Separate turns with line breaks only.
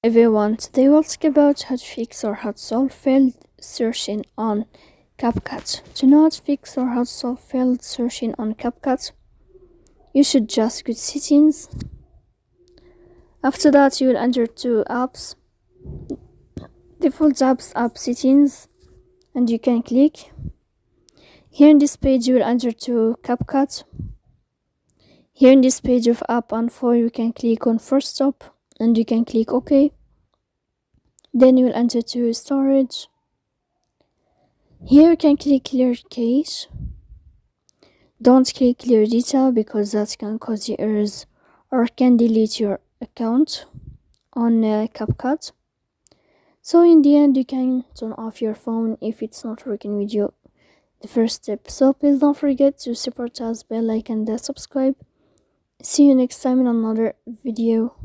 Everyone, today we'll talk about how to fix or how to solve failed searching on CapCut. To know how to fix or how to solve failed searching on CapCut, you should just go to settings. After that, you will enter to apps, default apps, app settings, and you can click. Here in this page, you will enter to CapCut. Here in this page of app info, you can click on first stop and you can click OK. Then you will enter to storage. Here you can click clear cache. Don't click clear data because that can cause you errors or can delete your account on CapCut. So in the end, you can turn off your phone if it's not working with you. The first step. So please don't forget to support us by like and subscribe. See you next time in another video.